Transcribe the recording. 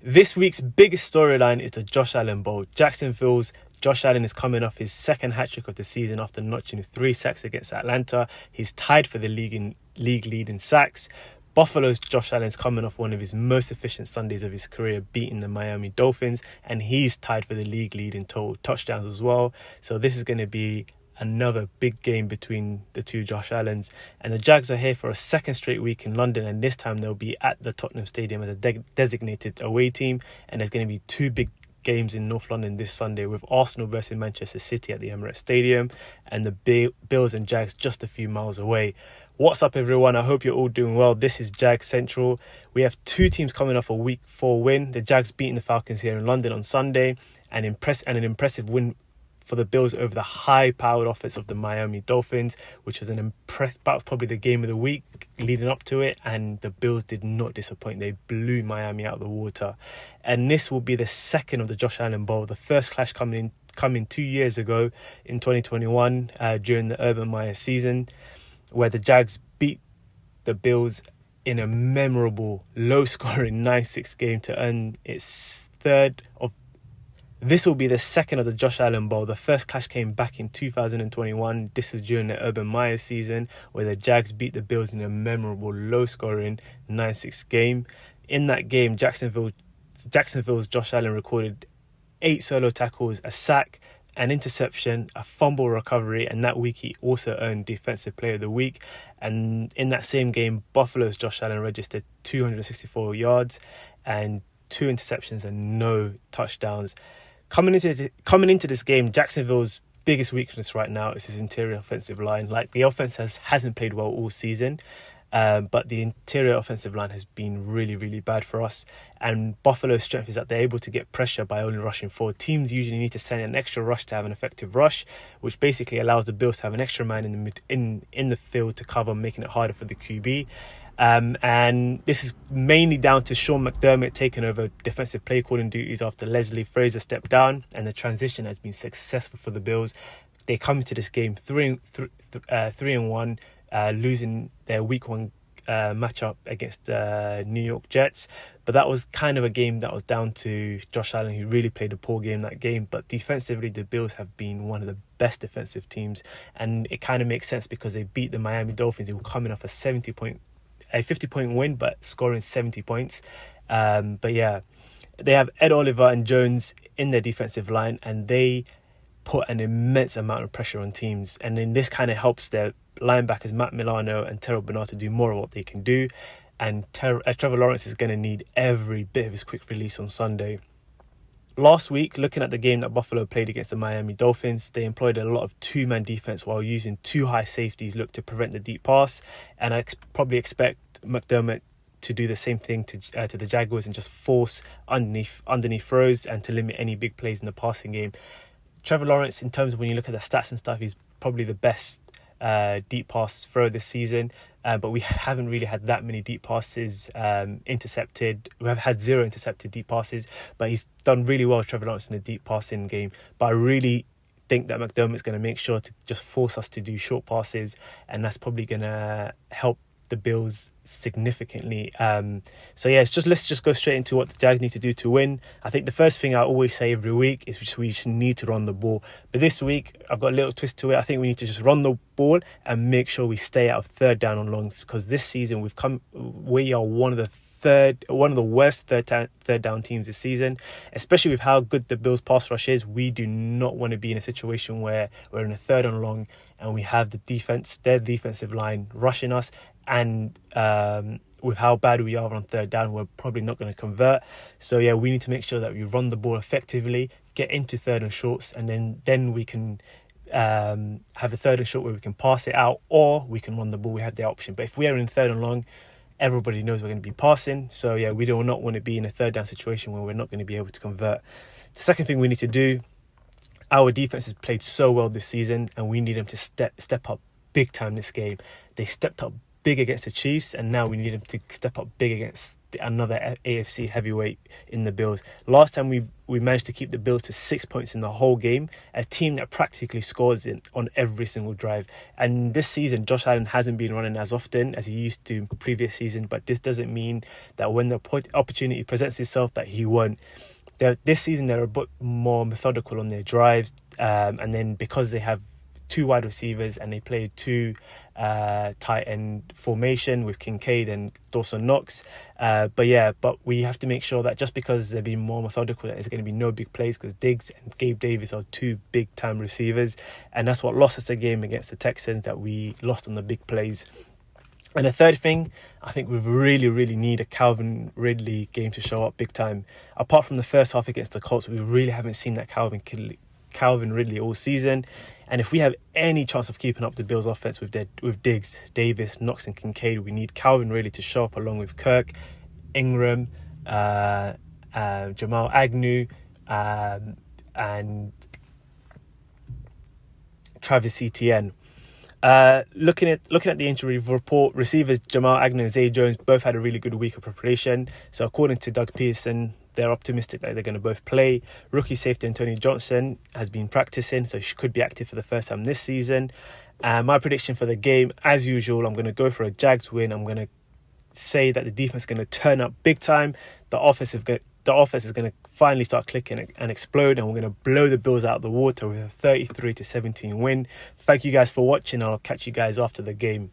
This week's biggest storyline is the Josh Allen Bowl. Jacksonville's Josh Allen is coming off his second hat-trick of the season after notching 3 sacks against Atlanta. He's tied for the league lead in sacks. Buffalo's Josh Allen is coming off one of his most efficient Sundays of his career, beating the Miami Dolphins, and he's tied for the league lead in total touchdowns as well. So this is going to be another big game between the two Josh Allens. And the Jags are here for a second straight week in London, and this time they'll be at the Tottenham Stadium as a designated away team. And there's going to be 2 big games in North London this Sunday, with Arsenal versus Manchester City at the Emirates Stadium and the Bills and Jags just a few miles away. What's up, everyone? I hope you're all doing well. This is Jags Central. We have 2 teams coming off a Week 4 win. The Jags beating the Falcons here in London on Sunday, and an impressive win for the Bills over the high-powered offense of the Miami Dolphins, which was probably the game of the week leading up to it, and the Bills did not disappoint. They blew Miami out of the water. And this will be the second of the Josh Allen Bowl. The first clash coming 2 years ago in 2021 during the Urban Meyer season, where the Jags beat the Bills in a memorable, low-scoring 9-6 game to earn its third of. This will be the second of the Josh Allen Bowl. The first clash came back in 2021. This is during the Urban Meyer season, where the Jags beat the Bills in a memorable, low-scoring 9-6 game. In that game, Jacksonville's Josh Allen recorded 8 solo tackles, a sack, an interception, a fumble recovery, and that week he also earned Defensive Player of the Week. And in that same game, Buffalo's Josh Allen registered 264 yards and 2 interceptions and no touchdowns. Coming into this game, Jacksonville's biggest weakness right now is his interior offensive line. Like, the offense hasn't played well all season, but the interior offensive line has been really, really bad for us. And Buffalo's strength is that they're able to get pressure by only rushing forward. Teams usually need to send an extra rush to have an effective rush, which basically allows the Bills to have an extra man in the field to cover, making it harder for the QB. And this is mainly down to Sean McDermott taking over defensive play calling duties after Leslie Frazier stepped down, and the transition has been successful for the Bills. They come into this game 3-1, losing their Week 1 matchup against New York Jets, but that was kind of a game that was down to Josh Allen, who really played a poor game that game. But defensively, the Bills have been one of the best defensive teams, and it kind of makes sense because they beat the Miami Dolphins, who were coming off a 50-point win, but scoring 70 points. But yeah, they have Ed Oliver and Jones in their defensive line, and they put an immense amount of pressure on teams. And then this kind of helps their linebackers, Matt Milano and Terrell Bernard, to do more of what they can do. And Trevor Lawrence is going to need every bit of his quick release on Sunday. Last week, looking at the game that Buffalo played against the Miami Dolphins, they employed a lot of 2-man defense while using 2 high safeties to prevent the deep pass. And I probably expect McDermott to do the same thing to the Jaguars and just force underneath throws and to limit any big plays in the passing game. Trevor Lawrence, in terms of when you look at the stats and stuff, he's probably the best deep pass thrower this season. But we haven't really had that many deep passes intercepted. We have had 0 intercepted deep passes, but he's done really well, Trevor Lawrence, in the deep passing game. But I really think that McDermott's going to make sure to just force us to do short passes, and that's probably going to help the Bills significantly. So yeah, let's just go straight into what the Jags need to do to win. I think the first thing I always say every week is we just need to run the ball. But this week, I've got a little twist to it. I think we need to just run the ball and make sure we stay out of third down and longs, because this season we are one of the worst third down teams this season, especially with how good the Bills pass rush is. We do not want to be in a situation where we're in a third and long and we have their defensive line rushing us, and with how bad we are on third down, we're probably not going to convert. So yeah, we need to make sure that we run the ball effectively, get into third and shorts, and then we can have a third and short where we can pass it out, or we can run the ball. We have the option. But if we are in third and long, everybody knows we're going to be passing. So yeah, we do not want to be in a third down situation where we're not going to be able to convert. The second thing we need to do, our defense has played so well this season, and we need them to step up big time this game. They stepped up big against the Chiefs, and now we need him to step up big against another AFC heavyweight in the Bills. Last time we managed to keep the Bills to 6 points in the whole game, a team that practically scores on every single drive. And this season, Josh Allen hasn't been running as often as he used to previous season, but this doesn't mean that when the opportunity presents itself that he won't. This season, they're a bit more methodical on their drives, and then because they have 2 wide receivers and they play 2 tight end formation with Kincaid and Dawson Knox. But we have to make sure that just because they're being more methodical, that there's going to be no big plays, because Diggs and Gabe Davis are 2 big time receivers, and that's what lost us the game against the Texans, that we lost on the big plays. And the third thing, I think we really, really need a Calvin Ridley game to show up big time. Apart from the first half against the Colts, we really haven't seen that Calvin Ridley all season. And if we have any chance of keeping up the Bills' offense with Diggs, Davis, Knox and Kincaid, we need Calvin Ridley to show up along with Kirk, Ingram, Jamal Agnew, and Travis Etienne. Looking at the injury report, receivers Jamal Agnew and Zay Jones both had a really good week of preparation. So according to Doug Peterson, they're optimistic that they're going to both play. Rookie safety Antonio Johnson has been practicing, so she could be active for the first time this season. My prediction for the game, as usual, I'm going to go for a Jags win. I'm going to say that the defense is going to turn up big time. The offense is going to finally start clicking and explode, and we're going to blow the Bills out of the water with a 33-17 win. Thank you guys for watching. I'll catch you guys after the game.